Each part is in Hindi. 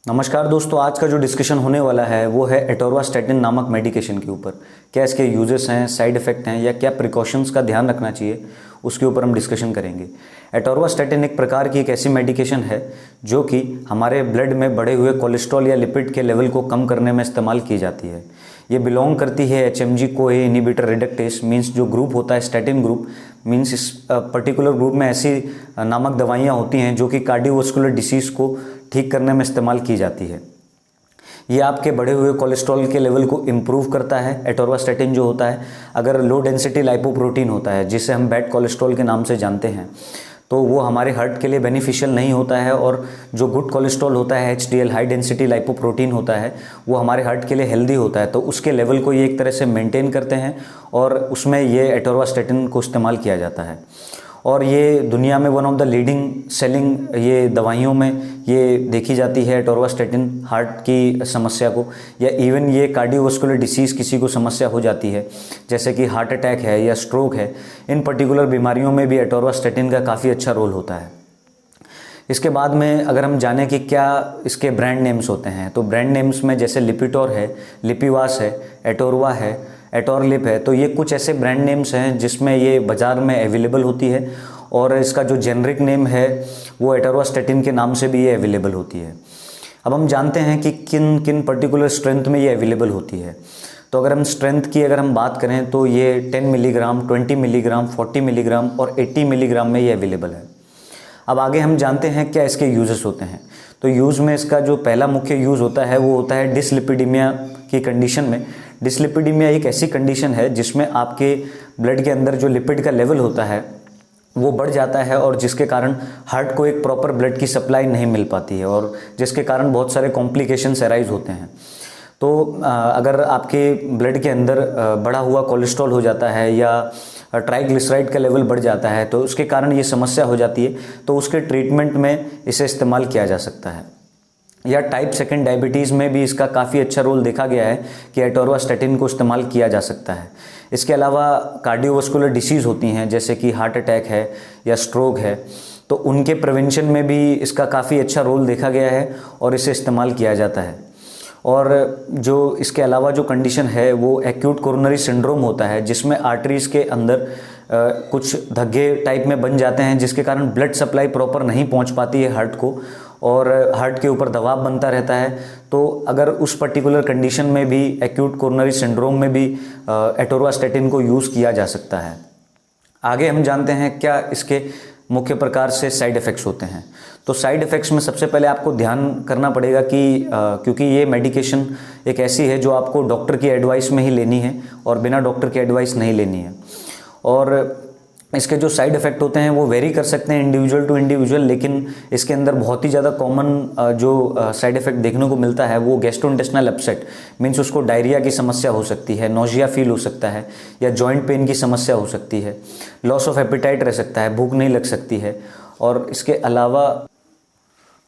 नमस्कार दोस्तों, आज का जो डिस्कशन होने वाला है वो है एटोरवास्टैटिन नामक मेडिकेशन के ऊपर। क्या इसके यूजेस हैं, साइड इफ़ेक्ट हैं या क्या प्रिकॉशंस का ध्यान रखना चाहिए, उसके ऊपर हम डिस्कशन करेंगे। एटोरवास्टैटिन एक प्रकार की एक ऐसी मेडिकेशन है जो कि हमारे ब्लड में बढ़े हुए कोलेस्ट्रॉल या लिपिड के लेवल को कम करने में इस्तेमाल की जाती है। ये बिलोंग करती है HMG-CoA इनहिबिटर रिडक्टेस मीन्स जो ग्रुप होता है स्टैटिन ग्रुप मीन्स इस पर्टिकुलर ग्रुप में ऐसी नामक दवाइयाँ होती हैं जो कि कार्डियोवास्कुलर डिसीज़ को ठीक करने में इस्तेमाल की जाती है। ये आपके बढ़े हुए कोलेस्ट्रॉल के लेवल को इम्प्रूव करता है। एटोरवास्टैटिन जो होता है, अगर लो डेंसिटी लाइपोप्रोटीन होता है जिसे हम बैड कोलेस्ट्रॉल के नाम से जानते हैं, तो वो हमारे हार्ट के लिए बेनिफिशियल नहीं होता है। और जो गुड कोलेस्ट्रॉल होता है HDL हाई डेंसिटी लाइपोप्रोटीन होता है, वो हमारे हार्ट के लिए हेल्दी होता है। तो उसके लेवल को ये एक तरह से मेंटेन करते हैं और उसमें ये एटोरवास्टैटिन को इस्तेमाल किया जाता है। और ये दुनिया में one of the leading selling ये दवाइयों में ये देखी जाती है एटोरवास्टैटिन हार्ट की समस्या को, या इवन ये कार्डियोवास्कुलर डिसीज़ किसी को समस्या हो जाती है जैसे कि हार्ट अटैक है या स्ट्रोक है, इन पर्टिकुलर बीमारियों में भी एटोरवास्टैटिन का काफ़ी अच्छा रोल होता है। इसके बाद में अगर हम जानें कि क्या इसके ब्रांड नेम्स होते हैं, तो ब्रांड नेम्स में जैसे लिपिटोर है, लिपिवास है, एटोरवा है, एटोरलिप है, तो ये कुछ ऐसे ब्रांड नेम्स हैं जिसमें ये बाज़ार में अवेलेबल होती है। और इसका जो जेनरिक नेम है वो एटोरवास्टैटिन के नाम से भी ये अवेलेबल होती है। अब हम जानते हैं कि किन किन पर्टिकुलर स्ट्रेंथ में ये अवेलेबल होती है। तो अगर हम स्ट्रेंथ की अगर हम बात करें तो ये 10 मिलीग्राम, 20 मिलीग्राम, 40 मिलीग्राम और 80 मिलीग्राम में ये अवेलेबल है। अब आगे हम जानते हैं क्या इसके यूजेस होते हैं। तो यूज़ में इसका जो पहला मुख्य यूज़ होता है वो होता है डिसलिपिडीमिया की कंडीशन में। डिसलिपिडीमिया एक ऐसी कंडीशन है जिसमें आपके ब्लड के अंदर जो लिपिड का लेवल होता है वो बढ़ जाता है और जिसके कारण हार्ट को एक प्रॉपर ब्लड की सप्लाई नहीं मिल पाती है और जिसके कारण बहुत सारे कॉम्प्लिकेशंस अराइज होते हैं। तो अगर आपके ब्लड के अंदर बढ़ा हुआ कोलेस्ट्रॉल हो जाता है या ट्राइग्लिसराइड का लेवल बढ़ जाता है तो उसके कारण ये समस्या हो जाती है, तो उसके ट्रीटमेंट में इसे इस्तेमाल किया जा सकता है। या टाइप 2 डायबिटीज़ में भी इसका काफ़ी अच्छा रोल देखा गया है कि एटोरवास्टैटिन को इस्तेमाल किया जा सकता है। इसके अलावा कार्डियोवास्कुलर डिसीज़ होती हैं जैसे कि हार्ट अटैक है या स्ट्रोक है, तो उनके प्रिवेंशन में भी इसका काफ़ी अच्छा रोल देखा गया है और इसे इस्तेमाल किया जाता है। और जो इसके अलावा जो कंडीशन है वो एक्यूट कोरोनरी सिंड्रोम होता है जिसमें आर्टरीज़ के अंदर कुछ धग्गे टाइप में बन जाते हैं जिसके कारण ब्लड सप्लाई प्रॉपर नहीं पहुंच पाती है हार्ट को और हार्ट के ऊपर दबाव बनता रहता है। तो अगर उस पर्टिकुलर कंडीशन में भी एक्यूट कोरोनरी सिंड्रोम में भी एटोरवास्टैटिन को यूज़ किया जा सकता है। आगे हम जानते हैं क्या इसके मुख्य प्रकार से साइड इफ़ेक्ट्स होते हैं। तो साइड इफ़ेक्ट्स में सबसे पहले आपको ध्यान करना पड़ेगा कि क्योंकि ये मेडिकेशन एक ऐसी है जो आपको डॉक्टर की एडवाइस में ही लेनी है और बिना डॉक्टर की एडवाइस नहीं लेनी है। और इसके जो साइड इफ़ेक्ट होते हैं वो वेरी कर सकते हैं इंडिविजुअल टू इंडिविजुअल, लेकिन इसके अंदर बहुत ही ज़्यादा कॉमन जो साइड इफ़ेक्ट देखने को मिलता है वो गैस्ट्रोइंटेस्टिनल अपसेट मीन्स उसको डायरिया की समस्या हो सकती है, नोजिया फील हो सकता है या जॉइंट पेन की समस्या हो सकती है, लॉस ऑफ एपिटाइट रह सकता है, भूख नहीं लग सकती है। और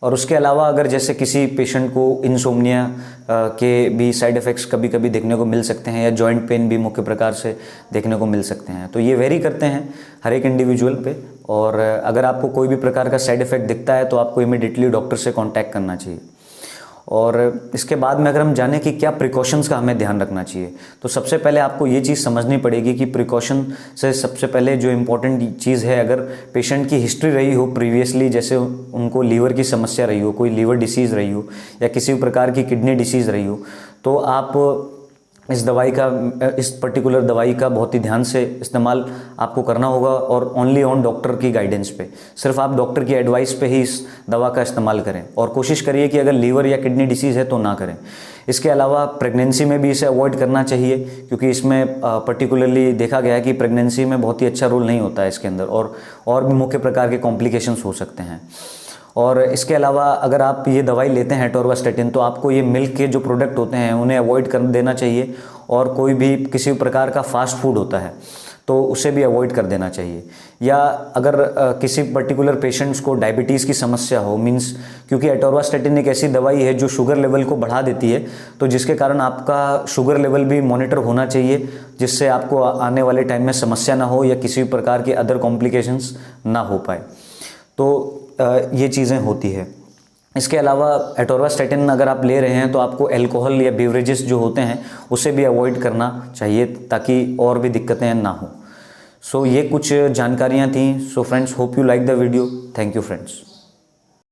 उसके अलावा अगर जैसे किसी पेशेंट को इंसोम्निया के भी साइड इफ़ेक्ट्स कभी कभी देखने को मिल सकते हैं या जॉइंट पेन भी मुख्य प्रकार से देखने को मिल सकते हैं। तो ये वेरी करते हैं हर एक इंडिविजुअल पे, और अगर आपको कोई भी प्रकार का साइड इफ़ेक्ट दिखता है तो आपको इमीडिएटली डॉक्टर से कांटेक्ट करना चाहिए। और इसके बाद में अगर हम जानें कि क्या प्रिकॉशंस का हमें ध्यान रखना चाहिए, तो सबसे पहले आपको ये चीज़ समझनी पड़ेगी कि प्रिकॉशन से सबसे पहले जो इम्पोर्टेंट चीज़ है, अगर पेशेंट की हिस्ट्री रही हो प्रीवियसली, जैसे उनको लीवर की समस्या रही हो, कोई लीवर डिसीज़ रही हो या किसी प्रकार की किडनी डिसीज़ रही हो, तो आप इस पर्टिकुलर दवाई का बहुत ही ध्यान से इस्तेमाल आपको करना होगा और ओनली ऑन डॉक्टर की गाइडेंस पे, सिर्फ आप डॉक्टर की एडवाइस पे ही इस दवा का इस्तेमाल करें। और कोशिश करिए कि अगर लीवर या किडनी डिसीज़ है तो ना करें। इसके अलावा प्रेगनेंसी में भी इसे अवॉइड करना चाहिए क्योंकि इसमें पर्टिकुलरली देखा गया है कि प्रेगनेंसी में बहुत ही अच्छा रोल नहीं होता है इसके अंदर, और भी मुख्य प्रकार के कॉम्प्लिकेशंस हो सकते हैं। और इसके अलावा अगर आप ये दवाई लेते हैं एटोरवास्टैटिन, तो आपको ये मिल्क के जो प्रोडक्ट होते हैं उन्हें अवॉइड कर देना चाहिए, और कोई भी किसी प्रकार का फास्ट फूड होता है तो उसे भी अवॉइड कर देना चाहिए। या अगर किसी पर्टिकुलर पेशेंट्स को डायबिटीज़ की समस्या हो, मींस क्योंकि एटोरवास्टैटिन एक ऐसी दवाई है जो शुगर लेवल को बढ़ा देती है, तो जिसके कारण आपका शुगर लेवल भी मॉनिटर होना चाहिए जिससे आपको आने वाले टाइम में समस्या ना हो या किसी प्रकार के अदर कॉम्प्लिकेशंस ना हो पाए। तो ये चीज़ें होती है। इसके अलावा एटोरवास्टैटिन अगर आप ले रहे हैं तो आपको अल्कोहल या बेवरेजेस जो होते हैं उसे भी अवॉइड करना चाहिए ताकि और भी दिक्कतें ना हो। सो ये कुछ जानकारियाँ थी। So friends, hope you like the video. Thank you friends.